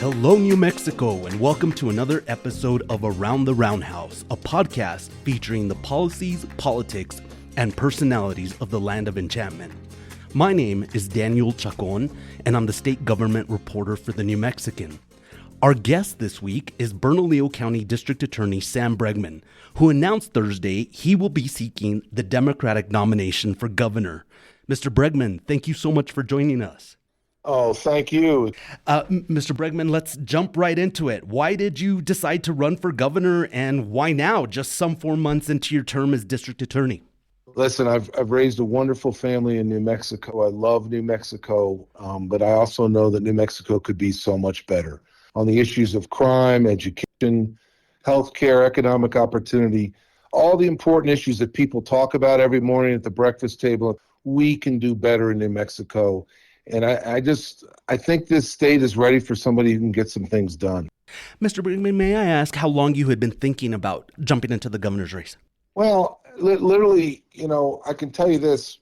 Hello, New Mexico, and welcome to another episode of Around the Roundhouse, a podcast featuring the policies, politics, and personalities of the land of enchantment. My name is Daniel Chacón, and I'm the state government reporter for the New Mexican. Our guest this week is Bernalillo County District Attorney Sam Bregman, who announced Thursday he will be seeking the Democratic nomination for governor. Mr. Bregman, thank you so much for joining us. Oh, thank you. Mr. Bregman, let's jump right into it. Why did you decide to run for governor, and why now, just some 4 months into your term as district attorney? Listen, I've raised a wonderful family in New Mexico. I love New Mexico, but I also know that New Mexico could be so much better on the issues of crime, education, healthcare, economic opportunity, all the important issues that people talk about every morning at the breakfast table. We can do better in New Mexico. And I think this state is ready for somebody who can get some things done. Mr. Bregman, may I ask how long you had been thinking about jumping into the governor's race? Well, literally, I can tell you this.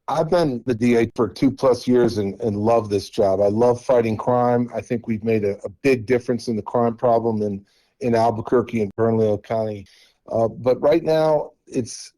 I've been the DA for 2+ years and love this job. I love fighting crime. I think we've made a big difference in the crime problem in Albuquerque and Bernalillo County. But right now, it's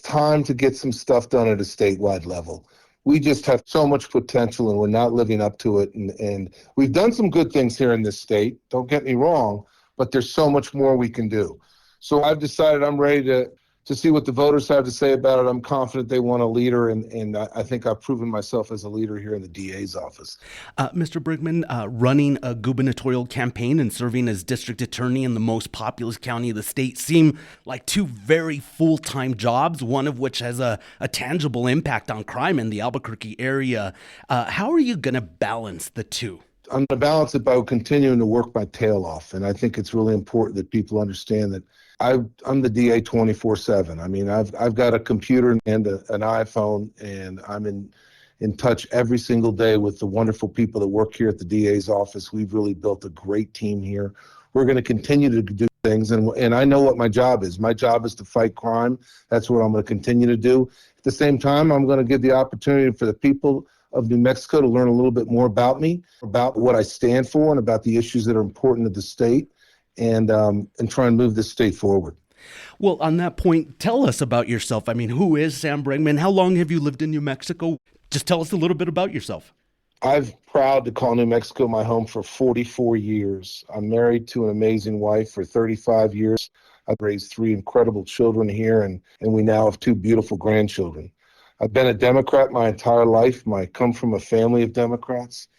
time to get some stuff done at a statewide level. We just have so much potential and we're not living up to it. And we've done some good things here in this state, don't get me wrong, but there's so much more we can do. So I've decided I'm ready to see what the voters have to say about it. I'm confident they want a leader, and I think I've proven myself as a leader here in the DA's office. Mr. Bregman, running a gubernatorial campaign and serving as district attorney in the most populous county of the state seem like two very full-time jobs, one of which has a tangible impact on crime in the Albuquerque area. How are you going to balance the two? I'm going to balance it by continuing to work my tail off, and I think it's really important that people understand that I'm the DA 24/7. I mean, I've got a computer and an iPhone, and I'm in touch every single day with the wonderful people that work here at the DA's office. We've really built a great team here. We're going to continue to do things, and I know what my job is. My job is to fight crime. That's what I'm going to continue to do. At the same time, I'm going to give the opportunity for the people of New Mexico to learn a little bit more about me, about what I stand for, and about the issues that are important to the state. And try and move this state forward. Well, on that point, tell us about yourself. I mean, who is Sam Bregman? How long have you lived in New Mexico? Just tell us a little bit about yourself. I'm proud to call New Mexico my home for 44 years. I'm married to an amazing wife for 35 years. I've raised 3 incredible children here, and we now have 2 beautiful grandchildren. I've been a Democrat my entire life. I come from a family of Democrats.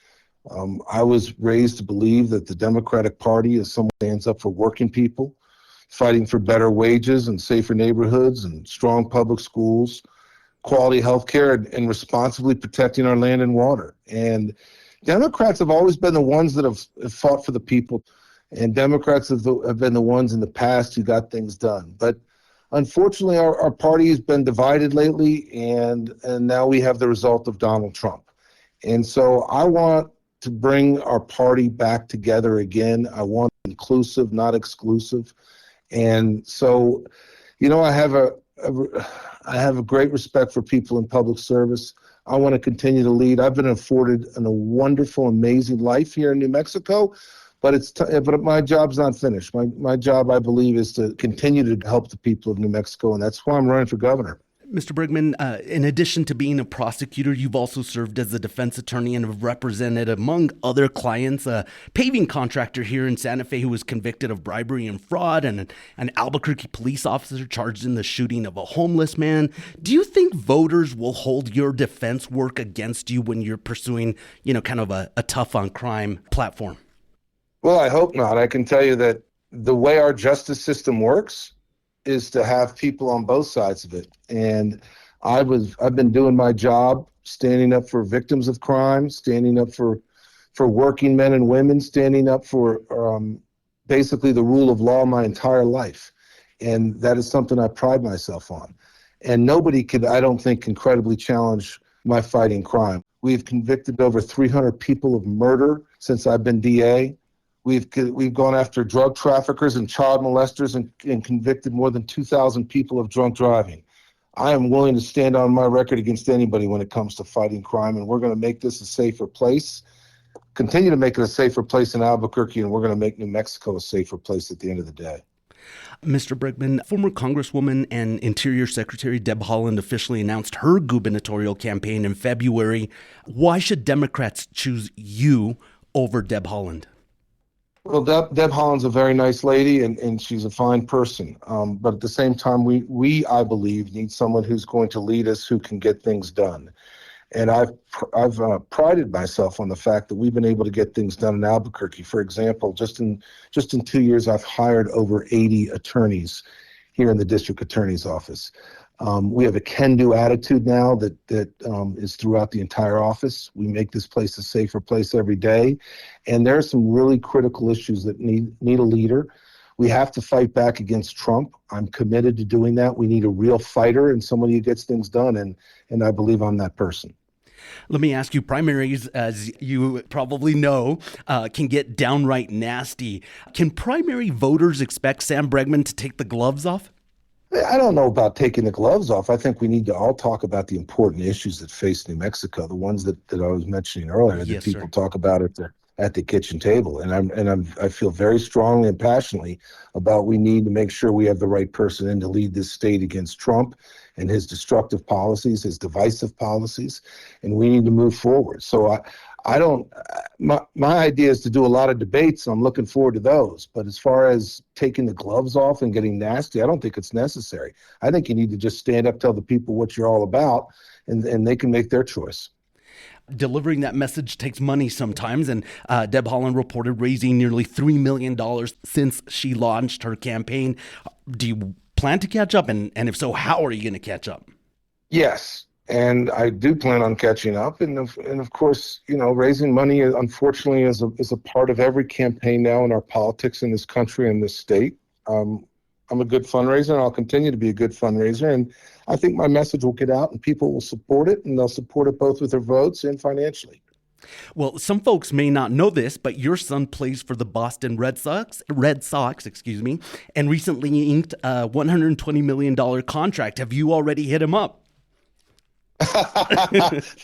I was raised to believe that the Democratic Party is someone who stands up for working people, fighting for better wages and safer neighborhoods and strong public schools, quality health care, and responsibly protecting our land and water. And Democrats have always been the ones that have fought for the people, and Democrats have been the ones in the past who got things done. But unfortunately, our party has been divided lately, and now we have the result of Donald Trump. And so I want to bring our party back together again. I want inclusive, not exclusive. And so, I have a great respect for people in public service. I want to continue to lead. I've been afforded a wonderful, amazing life here in New Mexico, but but my job's not finished. My job, I believe, is to continue to help the people of New Mexico, and that's why I'm running for governor. Mr. Bregman, in addition to being a prosecutor, you've also served as a defense attorney and have represented, among other clients, a paving contractor here in Santa Fe who was convicted of bribery and fraud, and an Albuquerque police officer charged in the shooting of a homeless man. Do you think voters will hold your defense work against you when you're pursuing, kind of a tough on crime platform? Well, I hope not. I can tell you that the way our justice system works is to have people on both sides of it. And I've been doing my job, standing up for victims of crime, standing up for working men and women, standing up for basically the rule of law my entire life. And that is something I pride myself on. And nobody could, I don't think, can credibly challenge my fighting crime. We've convicted over 300 people of murder since I've been DA. We've gone after drug traffickers and child molesters and convicted more than 2,000 people of drunk driving. I am willing to stand on my record against anybody when it comes to fighting crime, and we're going to make this a safer place. continue to make it a safer place in Albuquerque, and we're going to make New Mexico a safer place at the end of the day. Mr. Bregman, former Congresswoman and Interior Secretary Deb Haaland officially announced her gubernatorial campaign in February. Why should Democrats choose you over Deb Haaland? Well, Deb Haaland's a very nice lady, and she's a fine person. But at the same time, we, I believe, need someone who's going to lead us, who can get things done. And I've prided myself on the fact that we've been able to get things done in Albuquerque. For example, just in 2 years, I've hired over 80 attorneys here in the district attorney's office. We have a can-do attitude now that is throughout the entire office. We make this place a safer place every day. And there are some really critical issues that need a leader. We have to fight back against Trump. I'm committed to doing that. We need a real fighter and somebody who gets things done, and I believe I'm that person. Let me ask you, primaries, as you probably know, can get downright nasty. Can primary voters expect Sam Bregman to take the gloves off? I don't know about taking the gloves off. I think we need to all talk about the important issues that face New Mexico, the ones that I was mentioning earlier, Yes, that people sir. talk about at the kitchen table. And I feel very strongly and passionately about we need to make sure we have the right person in to lead this state against Trump and his destructive policies, his divisive policies, and we need to move forward. So my idea is to do a lot of debates, so I'm looking forward to those. But as far as taking the gloves off and getting nasty, I don't think it's necessary. I think you need to just stand up, tell the people what you're all about, and they can make their choice. Delivering that message takes money sometimes, and Deb Haaland reported raising nearly $3 million since she launched her campaign. Do you plan to catch up? And if so, how are you going to catch up? Yes, and I do plan on catching up. And of course, raising money, unfortunately, is a part of every campaign now in our politics in this country and this state. I'm a good fundraiser, and I'll continue to be a good fundraiser. And I think my message will get out, and people will support it, and they'll support it both with their votes and financially. Well, some folks may not know this, but your son plays for the Boston Red Sox, and recently inked a $120 million contract. Have you already hit him up?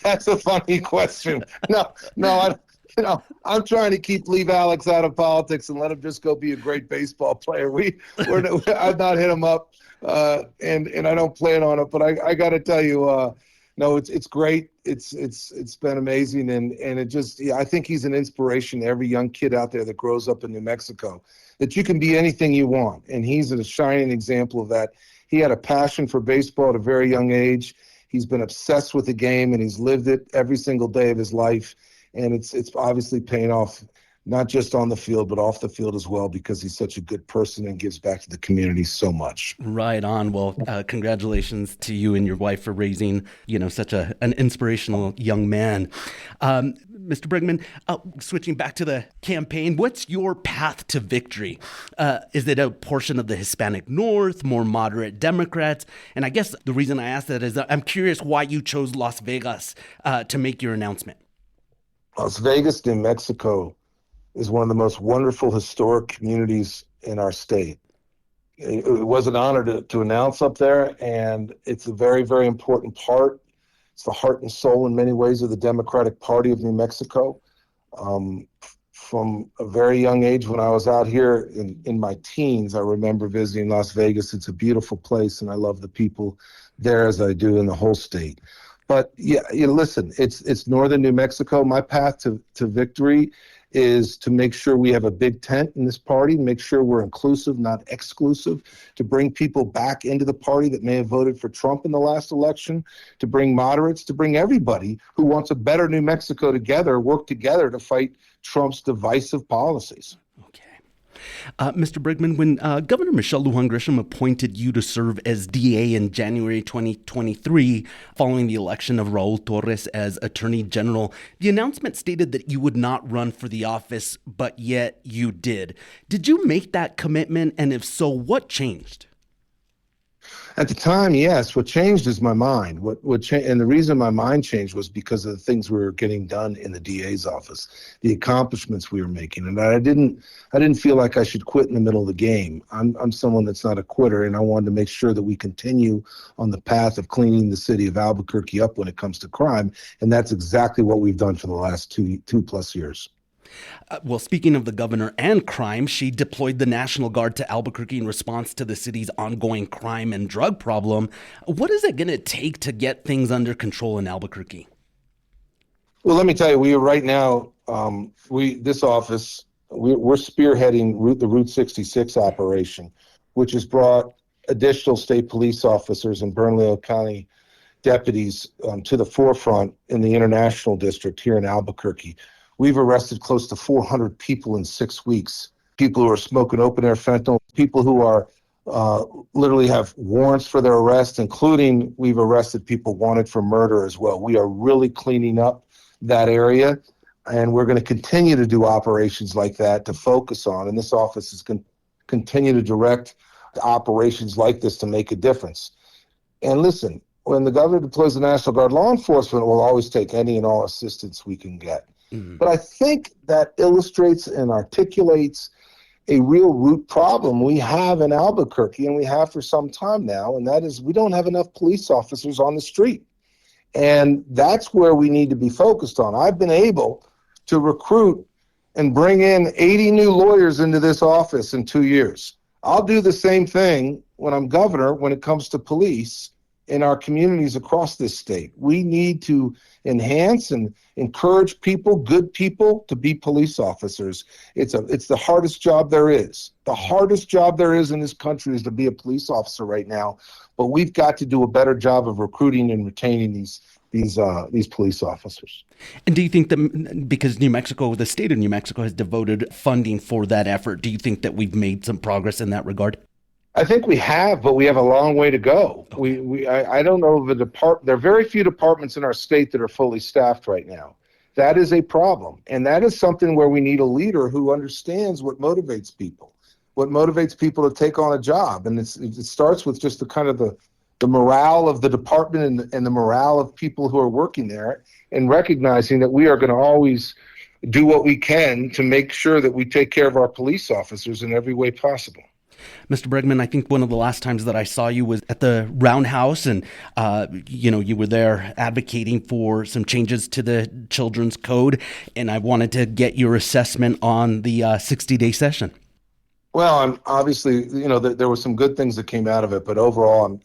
That's a funny question. No, I'm trying to leave Alex out of politics and let him just go be a great baseball player. I've not hit him up, and I don't plan on it. But I got to tell you, no, it's great. It's been amazing, and it just, I think he's an inspiration to every young kid out there that grows up in New Mexico, that you can be anything you want, and he's a shining example of that. He had a passion for baseball at a very young age. He's been obsessed with the game, and he's lived it every single day of his life. And it's obviously paying off, not just on the field, but off the field as well, because he's such a good person and gives back to the community so much. Right on. Well, congratulations to you and your wife for raising, such an inspirational young man. Mr. Bregman, switching back to the campaign, what's your path to victory? Is it a portion of the Hispanic North, more moderate Democrats? And I guess the reason I ask that is I'm curious why you chose Las Vegas to make your announcement. Las Vegas, New Mexico is one of the most wonderful historic communities in our state. It was an honor to announce up there, and it's a very, very important part. It's the heart and soul in many ways of the Democratic Party of New Mexico. From a very young age, when I was out here in my teens, I remember visiting Las Vegas. It's a beautiful place, and I love the people there as I do in the whole state. But listen, it's northern New Mexico. My path to victory is to make sure we have a big tent in this party, make sure we're inclusive, not exclusive, to bring people back into the party that may have voted for Trump in the last election, to bring moderates, to bring everybody who wants a better New Mexico together, work together to fight Trump's divisive policies. Okay. Mr. Bregman, when Governor Michelle Lujan Grisham appointed you to serve as DA in January 2023, following the election of Raul Torres as Attorney General, the announcement stated that you would not run for the office, but yet you did. Did you make that commitment? And if so, what changed? At the time, yes. What changed is my mind. And the reason my mind changed was because of the things we were getting done in the DA's office, the accomplishments we were making, and I didn't feel like I should quit in the middle of the game. I'm someone that's not a quitter, and I wanted to make sure that we continue on the path of cleaning the city of Albuquerque up when it comes to crime, and that's exactly what we've done for the last two plus years. Well, speaking of the governor and crime, she deployed the National Guard to Albuquerque in response to the city's ongoing crime and drug problem. What is it going to take to get things under control in Albuquerque? Well, let me tell you, we are right now, this office, we're spearheading the Route 66 operation, which has brought additional state police officers and Bernalillo County deputies to the forefront in the International District here in Albuquerque. We've arrested close to 400 people in 6 weeks. People who are smoking open-air fentanyl, people who are literally have warrants for their arrest, including we've arrested people wanted for murder as well. We are really cleaning up that area, and we're going to continue to do operations like that to focus on. And this office is going to continue to direct operations like this to make a difference. And listen, when the governor deploys the National Guard, law enforcement will always take any and all assistance we can get. But I think that illustrates and articulates a real root problem we have in Albuquerque, and we have for some time now, and that is we don't have enough police officers on the street. And that's where we need to be focused on. I've been able to recruit and bring in 80 new lawyers into this office in 2 years. I'll do the same thing when I'm governor when it comes to police in our communities across this state. We need to enhance and encourage people, good people, to be police officers. It's the hardest job there is. The hardest job there is in this country is to be a police officer right now. But we've got to do a better job of recruiting and retaining these police officers. And do you think that because the state of New Mexico has devoted funding for that effort, do you think that we've made some progress in that regard? I think we have, but we have a long way to go. Okay. I don't know there are very few departments in our state that are fully staffed right now. That is a problem, and that is something where we need a leader who understands what motivates people to take on a job, and it starts with just the morale of the department and the morale of people who are working there, and recognizing that we are going to always do what we can to make sure that we take care of our police officers in every way possible. Mr. Bregman, I think one of the last times that I saw you was at the Roundhouse, and you were there advocating for some changes to the children's code, and I wanted to get your assessment on the 60-day session. Well, I'm obviously, there were some good things that came out of it, but overall,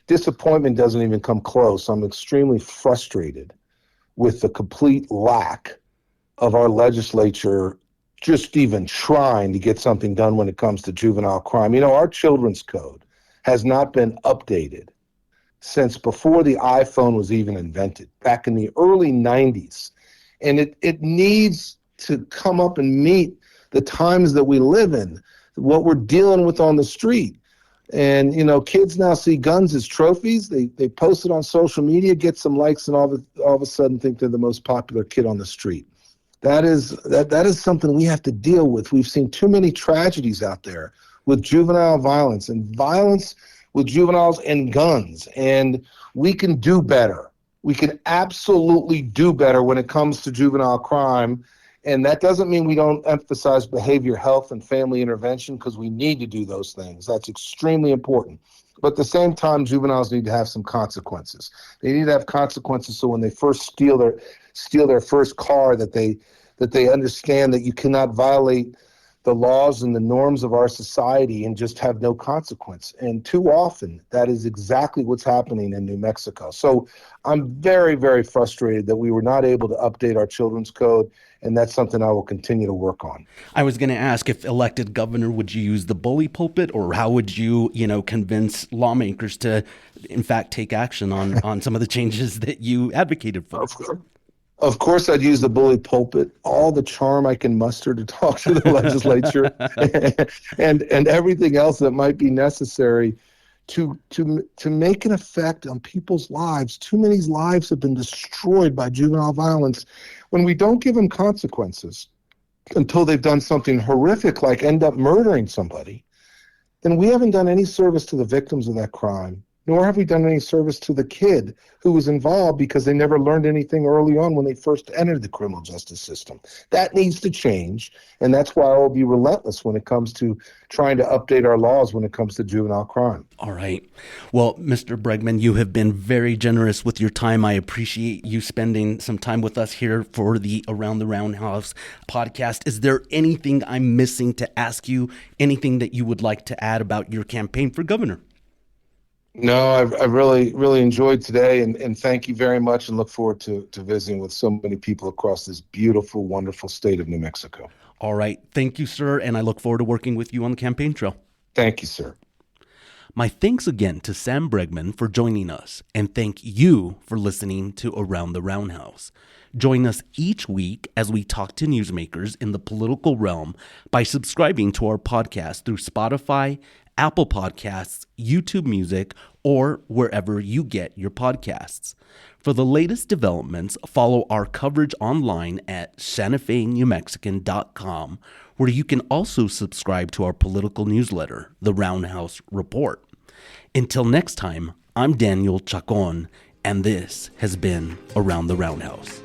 disappointment doesn't even come close. I'm extremely frustrated with the complete lack of our legislature just even trying to get something done when it comes to juvenile crime. Our children's code has not been updated since before the iPhone was even invented, back in the early 90s. And it needs to come up and meet the times that we live in, what we're dealing with on the street. And, kids now see guns as trophies. They post it on social media, get some likes, and all of a sudden think they're the most popular kid on the street. That is something we have to deal with. We've seen too many tragedies out there with juvenile violence and violence with juveniles and guns. And we can do better. We can absolutely do better when it comes to juvenile crime. And that doesn't mean we don't emphasize behavior health and family intervention, because we need to do those things. That's extremely important. But at the same time, juveniles need to have some consequences. They need to have consequences so when they first steal their first car, that they understand that you cannot violate the laws and the norms of our society and just have no consequence. And too often, that is exactly what's happening in New Mexico. So I'm very, very frustrated that we were not able to update our children's code, and that's something I will continue to work on. I was going to ask, if elected governor, would you use the bully pulpit, or how would you, convince lawmakers to, in fact, take action on some of the changes that you advocated for? Of course, I'd use the bully pulpit, all the charm I can muster to talk to the legislature, and everything else that might be necessary to make an effect on people's lives. Too many lives have been destroyed by juvenile violence. When we don't give them consequences until they've done something horrific, like end up murdering somebody, then we haven't done any service to the victims of that crime. nor have we done any service to the kid who was involved because they never learned anything early on when they first entered the criminal justice system. That needs to change, and that's why I will be relentless when it comes to trying to update our laws when it comes to juvenile crime. All right. Well, Mr. Bregman, you have been very generous with your time. I appreciate you spending some time with us here for the Around the Roundhouse podcast. Is there anything I'm missing to ask you? Anything that you would like to add about your campaign for governor? No, I've really enjoyed today, and thank you very much, and look forward to visiting with so many people across this beautiful, wonderful state of New Mexico. All right. Thank you, sir, and I look forward to working with you on the campaign trail. Thank you, sir. My thanks again to Sam Bregman for joining us, and thank you for listening to Around the Roundhouse. Join us each week as we talk to newsmakers in the political realm by subscribing to our podcast through Spotify, Apple Podcasts, YouTube Music, or wherever you get your podcasts. For the latest developments, follow our coverage online at SantaFeNewMexican.com, where you can also subscribe to our political newsletter, The Roundhouse Report. Until next time, I'm Daniel Chacón, and this has been Around the Roundhouse.